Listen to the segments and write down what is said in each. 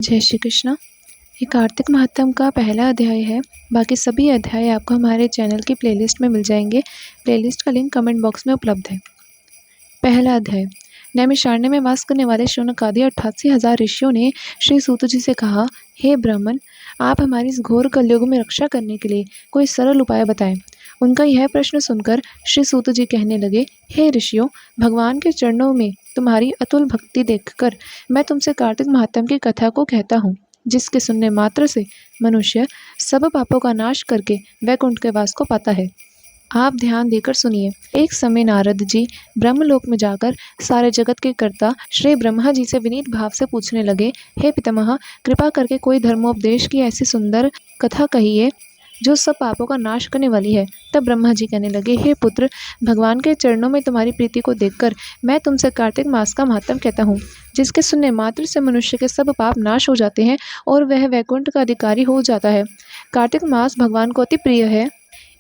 जय श्री कृष्ण। ये कार्तिक महात्म का पहला अध्याय है। बाकी सभी अध्याय आपको हमारे चैनल की प्लेलिस्ट में मिल जाएंगे। प्लेलिस्ट का लिंक कमेंट बॉक्स में उपलब्ध है। पहला अध्याय। नैमिषारण्य में वास करने वाले शौनकादि 88,000 ऋषियों ने श्री सूत जी से कहा, हे ब्राह्मण, आप हमारी इस घोर कलयुग में रक्षा करने के लिए कोई सरल उपाय बताएं। उनका यह प्रश्न सुनकर श्री सूत जी कहने लगे, हे ऋषियों, भगवान के चरणों में तुम्हारी अतुल भक्ति देखकर मैं तुमसे कार्तिक महात्म की कथा को कहता हूँ, जिसके सुनने मात्र से मनुष्य सब पापों का नाश करके वैकुंठ के वास को पाता है। आप ध्यान देकर सुनिए। एक समय नारद जी ब्रह्मलोक में जाकर सारे जगत के कर्ता श्री ब्रह्मा जी से विनीत भाव से पूछने लगे, हे पितामह, कृपा करके कोई धर्मोपदेश की ऐसी सुंदर कथा कहिए जो सब पापों का नाश करने वाली है। तब ब्रह्मा जी कहने लगे, हे पुत्र, भगवान के चरणों में तुम्हारी प्रीति को देखकर मैं तुमसे कार्तिक मास का महात्म कहता हूँ, जिसके सुनने मात्र से मनुष्य के सब पाप नाश हो जाते हैं और वह वैकुंठ का अधिकारी हो जाता है। कार्तिक मास भगवान को अति प्रिय है।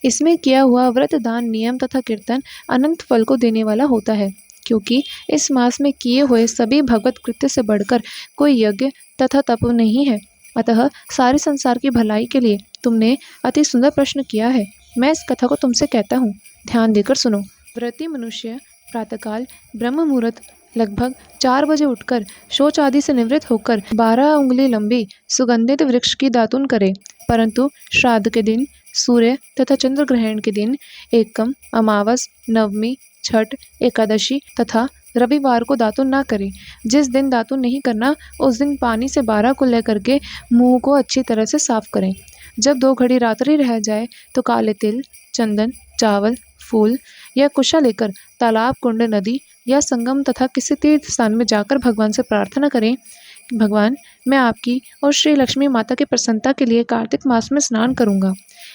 इसमें किया हुआ व्रत, दान, नियम तथा कीर्तन अनंत फल को देने वाला होता है, क्योंकि इस मास में किए हुए सभी भगवत कृत्य से बढ़कर कोई यज्ञ तथा तप नहीं है। अतः सारे संसार की भलाई के लिए तुमने अति सुंदर प्रश्न किया है। मैं इस कथा को तुमसे कहता हूँ, ध्यान देकर सुनो। व्रती मनुष्य प्रातःकाल ब्रह्म मुहूर्त लगभग 4 बजे उठकर शौच आदि से निवृत्त होकर 12 उंगली लंबी सुगंधित वृक्ष की दातुन करे, परंतु श्राद्ध के दिन, सूर्य तथा चंद्र ग्रहण के दिन, एकम, अमावस, नवमी, छठ, एकादशी तथा रविवार को दातुन ना करे। जिस दिन दातुन नहीं करना, उस दिन पानी से 12 कुल्ले करके मुंह को अच्छी तरह से साफ करें। जब 2 घड़ी रात्रि रह जाए तो काले तिल, चंदन, चावल, फूल या कुशा लेकर तालाब, कुंड, नदी या संगम तथा किसी तीर्थ स्थान में जाकर भगवान से प्रार्थना करें, भगवान, मैं आपकी और श्री लक्ष्मी माता की प्रसन्नता के लिए कार्तिक मास में स्नान करूंगा।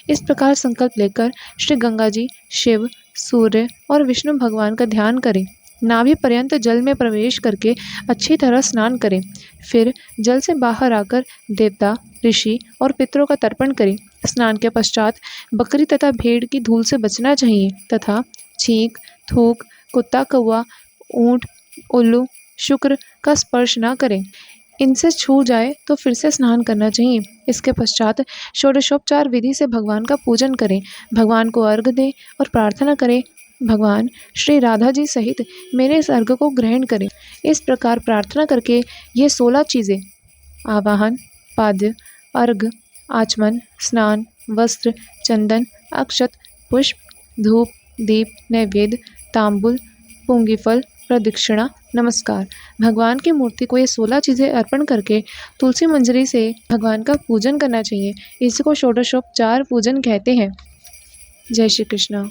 इस प्रकार संकल्प लेकर श्री गंगा जी, शिव, सूर्य और विष्णु भगवान का ध्यान करें। नाभि पर्यंत जल में प्रवेश करके अच्छी तरह स्नान करें। फिर जल से बाहर आकर देवता, ऋषि और पितरों का तर्पण करें। स्नान के पश्चात बकरी तथा भेड़ की धूल से बचना चाहिए तथा छींक, थूक, कुत्ता, कौवा, ऊंट, उल्लू, शुक्र का स्पर्श न करें। इनसे छू जाए तो फिर से स्नान करना चाहिए। इसके पश्चात षोडशोपचार विधि से भगवान का पूजन करें। भगवान को अर्घ दें और प्रार्थना करें, भगवान श्री राधा जी सहित मेरे इस अर्घ को ग्रहण करें। इस प्रकार प्रार्थना करके ये 16 चीज़ें, आवाहन, पाद्य, अर्घ, आचमन, स्नान, वस्त्र, चंदन, अक्षत, पुष्प, धूप, दीप, नैवेद्य, तांबुल, पुंगीफल, प्रदक्षिणा, नमस्कार, भगवान की मूर्ति को ये 16 चीज़ें अर्पण करके तुलसी मंजरी से भगवान का पूजन करना चाहिए। इसको षोडशोपचार पूजन कहते हैं। जय श्री कृष्ण।